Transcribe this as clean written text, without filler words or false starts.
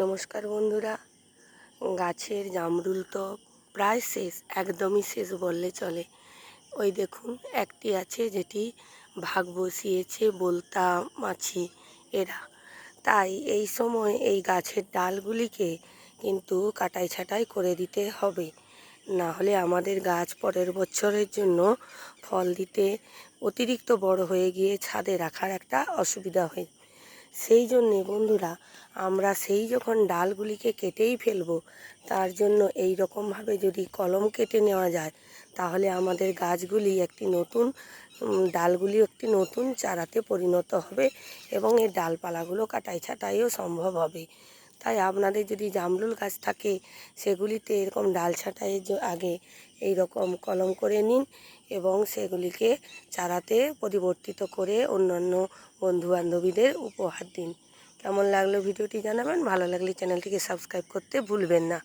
নমস্কার বন্ধুরা। গাছের জামরুল তো প্রায় শেষ, একদমই শেষ বললে চলে। ওই দেখুন একটি আছে যেটি ভাগ বসিয়েছে বলতা মাছি এরা। তাই এই সময় এই গাছের ডালগুলিকে কিন্তু কাটাই ছাঁটাই করে দিতে হবে, না হলে আমাদের গাছ পরের বছরের জন্য ফল দিতে অতিরিক্ত বড় হয়ে গিয়ে ছাদে রাখার একটা অসুবিধা হয়। সেই জন্যে বন্ধুরা আমরা যখন ডালগুলিকে কেটেই ফেলবো, তার জন্য এই রকমভাবে যদি কলম কেটে নেওয়া যায় তাহলে আমাদের গাছগুলি একটি নতুন ডালগুলি একটি নতুন চারাতে পরিণত হবে এবং এই ডালপালাগুলো কাটাই ছাঁটাইও সম্ভব হবে। তাই আপনাদের যদি জামরুল গাছ থাকে সেগুলিতে এরকম ডাল ছাঁটাইয়ের আগে এই রকম কলম করে নিন এবং সেগুলিকে চারাতে পরিবর্তিত করে অন্যান্য বন্ধুবান্ধবীদের উপহার দিন। কেমন লাগলো ভিডিওটি জানাবেন, ভালো লাগলে চ্যানেলটিকে সাবস্ক্রাইব করতে ভুলবেন না।